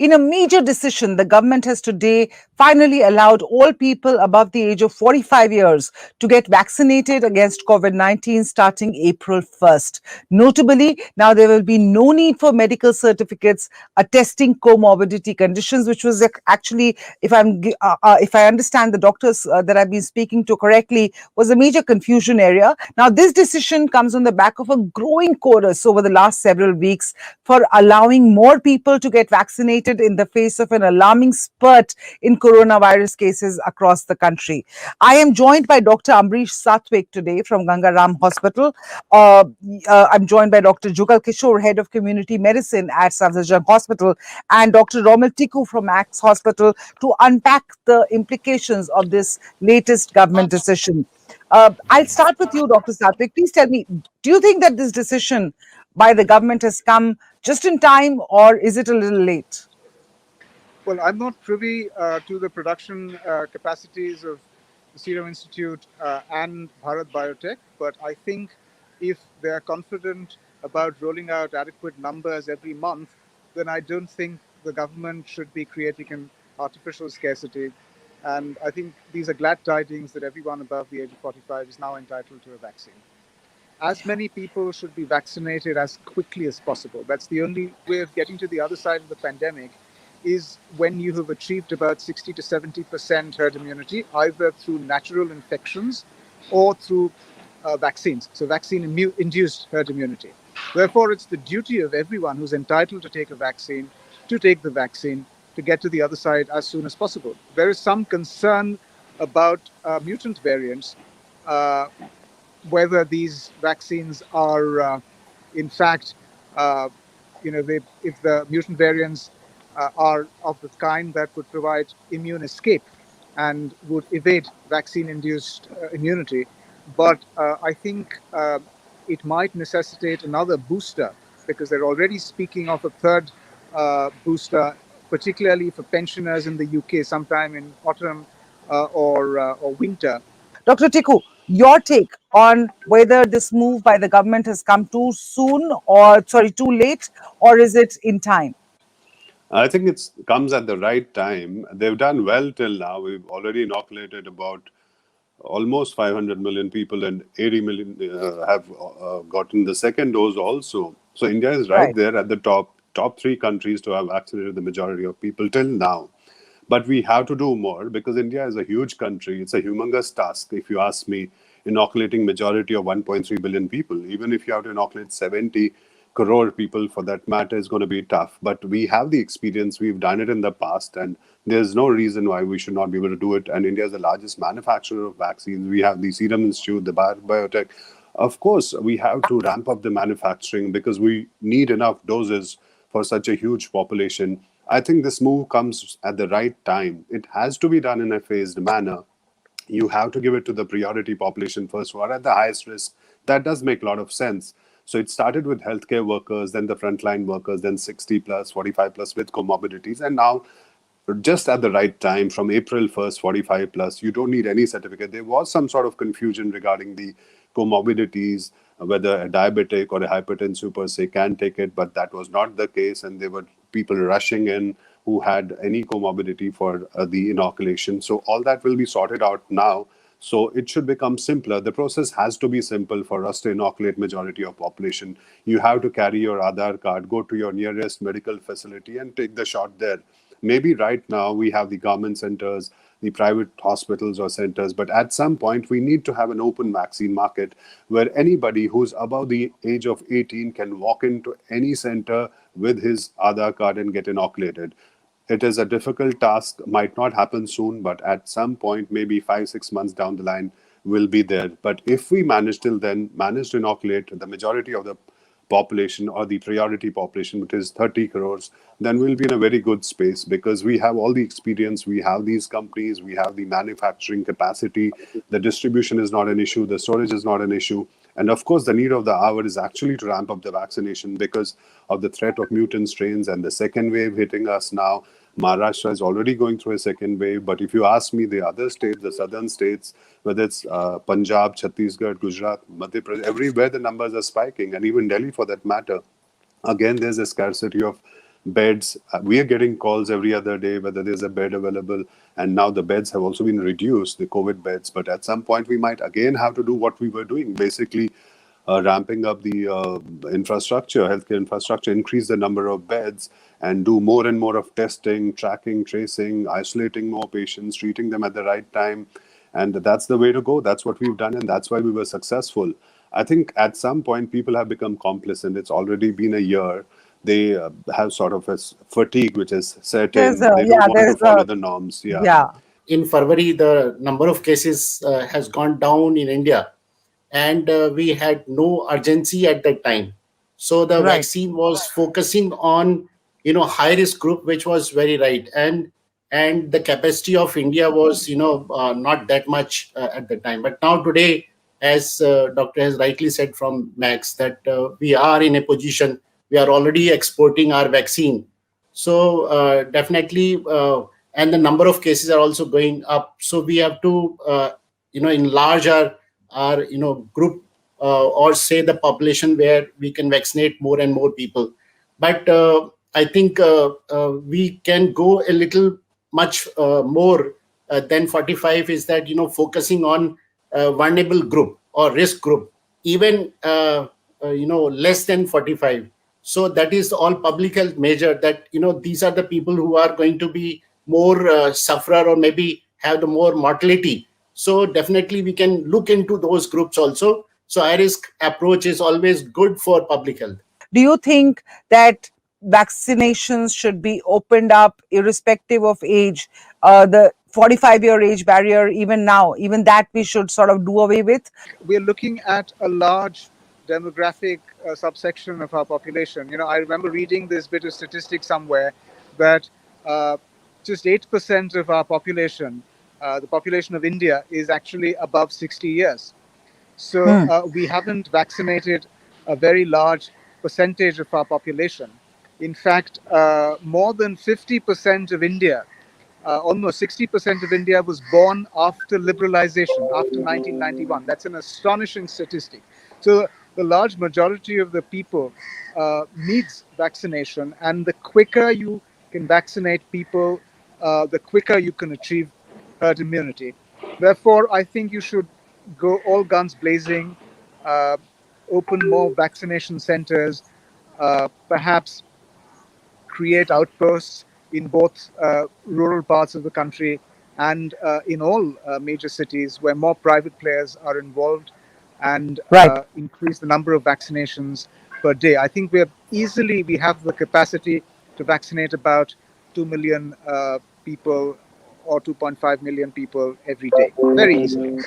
In a major decision, the government has today finally allowed all people above the age of 45 years to get vaccinated against COVID-19 starting April 1st. Notably, now there will be no need for medical certificates attesting comorbidity conditions, which was actually, if I understand the doctors that I've been speaking to correctly, was a major confusion area. Now, this decision comes on the back of a growing chorus over the last several weeks for allowing more people to get vaccinated in the face of an alarming spurt in coronavirus cases across the country. I am joined by Dr. Ambarish Satwick today from Gangaram Hospital. I'm joined by Dr.JugalKishore, Head of Community Medicine at Safdarjung Hospital, and Dr. Romil Tikku from Max Hospital to unpack the implications of this latest government decision. I'll start with you, Dr. Satwick. Please tell me, do you think that this decision by the government has come just in time, or is it a little late? Well, I'm not privy to the production capacities of the Serum Institute and Bharat Biotech, but I think if they are confident about rolling out adequate numbers every month, then I don't think the government should be creating an artificial scarcity. And I think these are glad tidings that everyone above the age of 45 is now entitled to a vaccine. As many people should be vaccinated as quickly as possible. That's the only way of getting to the other side of the pandemic, is when you have achieved about 60 to 70% herd immunity, either through natural infections or through vaccines. So vaccine-induced herd immunity. Therefore, it's the duty of everyone who's entitled to take a vaccine to take the vaccine to get to the other side as soon as possible. There is some concern about mutant variants. Whether these vaccines are, in fact, if the mutant variants are of the kind that would provide immune escape and would evade vaccine-induced immunity. But I think it might necessitate another booster, because they're already speaking of a third booster, particularly for pensioners in the UK sometime in autumn or winter. Dr. Tikku, your take on whether this move by the government has come too soon, or sorry, too late, or is it in time? I think it comes at the right time. They've done well till now. We've already inoculated about almost 500 million people, and 80 million have gotten the second dose also. So India is right Right. there at the top three countries to have vaccinated the majority of people till now. But we have to do more, because India is a huge country. It's a humongous task, if you ask me, inoculating majority of 1.3 billion people. Even if you have to inoculate 70 crore people, for that matter, is going to be tough. But we have the experience. We've done it in the past, and there's no reason why we should not be able to do it. And India is the largest manufacturer of vaccines. We have the Serum Institute, the Biotech. Of course, we have to ramp up the manufacturing, because we need enough doses for such a huge population. I think this move comes at the right time. It has to be done in a phased manner. You have to give it to the priority population first, who are at the highest risk. That does make a lot of sense. So it started with healthcare workers, then the frontline workers, then 60 plus, 45 plus with comorbidities. And now, just at the right time, from April 1st, 45 plus, you don't need any certificate. There was some sort of confusion regarding the comorbidities, whether a diabetic or a hypertensive per se can take it, but that was not the case. And there were people rushing in who had any comorbidity for the inoculation. So all that will be sorted out now. So it should become simpler. The process has to be simple for us to inoculate majority of population. You have to carry your Aadhaar card, go to your nearest medical facility and take the shot there. Maybe right now we have the government centers, the private hospitals or centers, but at some point we need to have an open vaccine market where anybody who's above the age of 18 can walk into any center with his Aadhaar card and get inoculated. It is a difficult task, might not happen soon, but at some point, maybe 5, 6 months down the line, will be there. But if we manage till then, manage to inoculate the majority of the population or the priority population, which is 30 crores, then we'll be in a very good space, because we have all the experience, we have these companies, we have the manufacturing capacity, the distribution is not an issue, the storage is not an issue. And of course, the need of the hour is actually to ramp up the vaccination because of the threat of mutant strains and the second wave hitting us now. Maharashtra is already going through a second wave. But if you ask me, the other states, the southern states, whether it's Punjab, Chhattisgarh, Gujarat, Madhya Pradesh, everywhere the numbers are spiking, and even Delhi for that matter. Again, there's a scarcity of beds. We are getting calls every other day whether there's a bed available, and now the beds have also been reduced, the COVID beds. But at some point, we might again have to do what we were doing, basically ramping up the infrastructure, healthcare infrastructure, increase the number of beds, and do more and more of testing, tracking, tracing, isolating more patients, treating them at the right time. And that's the way to go. That's what we've done, and that's why we were successful. I think at some point people have become complacent. It's already been a year. They have sort of a fatigue, which is set There's in. a, They don't yeah, want to there's follow a, the norms. Yeah. yeah, In February, the number of cases has gone down in India, and we had no urgency at that time. So the right. vaccine was focusing on high risk group, which was very right, and the capacity of India was not that much at the time. But now today, as doctor has rightly said from Max, that we are in a position, we are already exporting our vaccine. So definitely, and the number of cases are also going up. So we have to enlarge our group, or say the population where we can vaccinate more and more people. But I think we can go a little much more than 45, is that focusing on vulnerable group or risk group, even less than 45. So that is all public health measure, that these are the people who are going to be more sufferer, or maybe have the more mortality. So definitely we can look into those groups also. So high risk approach is always good for public health. Do you think that vaccinations should be opened up irrespective of age? The 45-year age barrier, even now, even that we should sort of do away with? We're looking at a large demographic subsection of our population. I remember reading this bit of statistics somewhere that uh, just 8% of our population, the population of India, is actually above 60 years. So Hmm. we haven't vaccinated a very large percentage of our population. In fact, more than 50% of India, almost 60% of India was born after liberalization, after 1991. That's an astonishing statistic. So the large majority of the people needs vaccination, and the quicker you can vaccinate people, the quicker you can achieve herd immunity. Therefore, I think you should go all guns blazing, uh, open more vaccination centers, perhaps create outposts in both rural parts of the country and in all major cities where more private players are involved, and Right. increase the number of vaccinations per day. I think we have the capacity to vaccinate about 2 million people or 2.5 million people every day, very easily.